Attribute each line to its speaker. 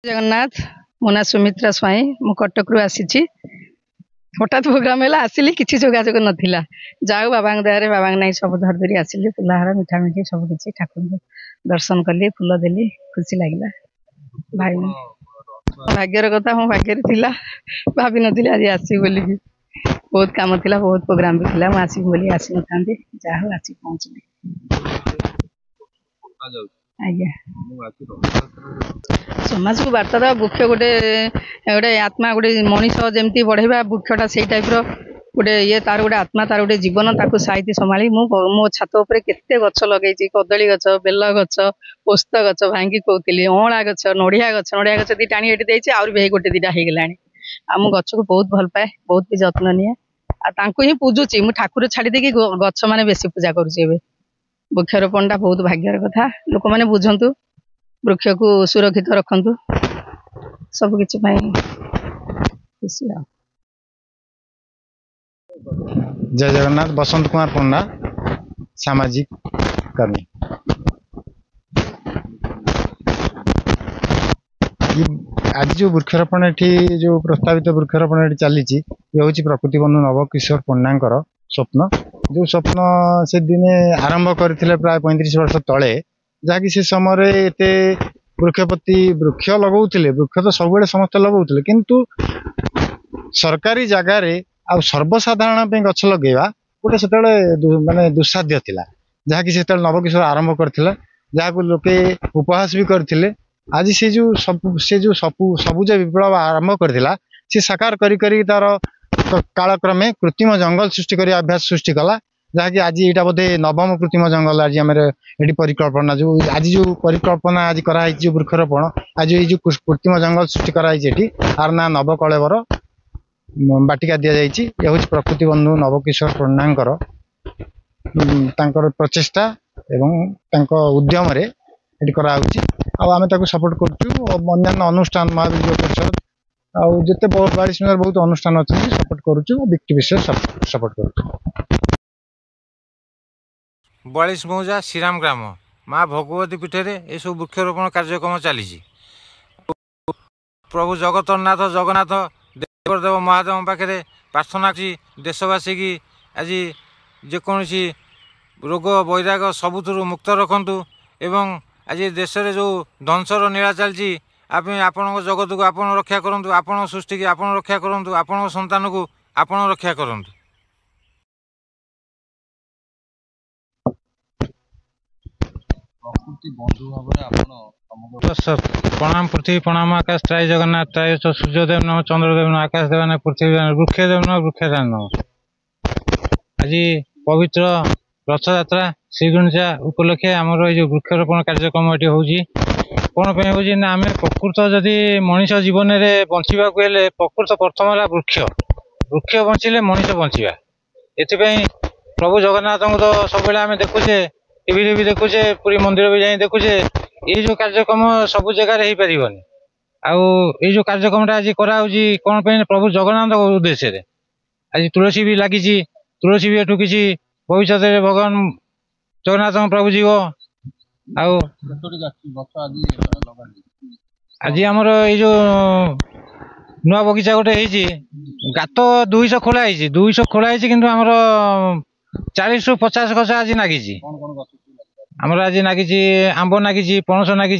Speaker 1: जगन्नाथ मो ना सुमित्रा स्वाई मु कटक रु आसी हठात प्रोग्राम है आसिली किसी जोगाजोग नाला जाऊ बाबा दया बाबा ना सब धर धरी आसिली फुलहार मिठा मिठी सब किसी ठाकुर दर्शन कली फूल देली खुशी लगे भाई भाग्यर कथा मो भाग्य थिला भाभी नी आज आसी बोली बहुत काम थिला बहुत प्रोग्राम भी थिला आसी बोली आसी न था जहाँ आसी पहुँचली आज्ञा समाज को वार्ता दवा वृक्ष गोटे गोटे आत्मा गोटे मनीष जमी बढ़ेगा वृक्षटा से टाइप रोटे ये तार गोटे आत्मा तार गोटे जीवन ताकू साइती संभाली मो छात उपर केते गछ लगे कदली गछ बेल गछ पोस्त गछ भांगी कहती अँला गछ नड़िया गछ दी टाणी देती आउर भी गोटे दीटा हो गला आम गछ को बहुत भल पाए बहुत भी जत्न निए ही पूजुची मु ठाकुर छाड़ी देकी गछ मैंने बेसी पूजा करुचे वृक्षारोपण टा बहुत भाग्यर कथा लोक मैंने बुझंतु वृक्ष को सुरक्षित रखंतु सब किछि खुशी।
Speaker 2: जय जगन्नाथ। बसंत कुमार पंडा, सामाजिक कर्मी। आज जो वृक्षारोपण एठी जो प्रस्तावित वृक्षारोपण एठी चली ये हूँ प्रकृति बंधु नवकिशोर पंडा स्वप्न जो स्वप्न से दिने आरंभ करथिले प्राय 35 वर्ष तले जहाँकि से समय एते वृक्षपति वृक्ष लगौथिले वृक्ष तो सब समस्त लगौथिले किंतु सरकारी जगार आ सर्वसाधारण पे गछ लगेवा गोटे से माने दुस्साध्य थिला जहाँकि से नवकिशोर आरंभ करथिला जहाँ लोके उपहास भी करथिले। आज से जो सबुज विप्लव आरंभ करथिला से साकार करी तार कालक्रमे कृत्रिम जंगल सृष्टि कर अभ्यास सृष्टि कला जहाँकि आज यहाँ बोधे नवम कृत्रिम जंगल आज आम ये परिकल्पना जो आज जो परिकल्पना आज कराई जो वृक्षरोपण आज ये जो कृत्रिम जंगल सृष्टि कराई आर ना नवकलेवर बाटिका दि जाइए ये हूँ प्रकृति बंधु नवकिशोर पंडांकर प्रचेषा एवं उद्यम आम सपोर्ट कर अनुष्ठान महाविद्य परिषद आउ जिते 42 बहुत अनुष्ठान अच्छे सपोर्ट करुचु व्यक्ति विशेष सपोर्ट करुचु।
Speaker 3: 42 मौजा श्रीराम ग्राम माँ भगवती पीठ में यह सब वृक्षरोपण कार्यक्रम चली प्रभु जगतनाथ जगन्नाथ देवदेव महादेव पाखे प्रार्थना की देशवासी की आज जेकोसी रोग वैराग सबुठ मुक्त रखु एवं आज देश में जो ध्वंसर नीला चलती आपण जगत को आप रक्षा करूँ आपण सृष्टि की आप रक्षा करूँ आपण संतान को आप रक्षा करूँ। प्रणाम पृथ्वी प्रणाम आकाश त्राय जगन्नाथ त्राय सूर्यदेव नम चंद्रदेव नम आकाश देव नम पृथ्वी वृक्षदेव नम वृक्षदेव नम। आज पवित्र रथयात्रा श्रीगुंजा उपलक्षे आमर ये वृक्षरोपण कार्यक्रम ये होगी कौन पे ना आम प्रकृत जदि मनीष जीवन में बंचा प्रकृत प्रथम है वृक्ष वृक्ष बंचिले मनीष बंचा ये प्रभु जगन्नाथ को तो सब आम देखुचे टीवी भी देखुचे पूरी मंदिर भी जाए देखुचे ये जो कार्यक्रम सब जगह हो पारनि आई जो कार्यक्रम आज कराऊँगी कौन पे प्रभु जगन्नाथ उद्देश्य आज तुलसी भी लगी तुलसी भी एठू किसी भविष्य में भगवान जगन्नाथ प्रभु जीव आज आमर ये नुआ बगीचा गोटे गात 200 खोलाई 200 खोलाई किंतु आमर 40 ରୁ 50 गछ आज नागी आमर आज नागी आंब नागी पणस नागी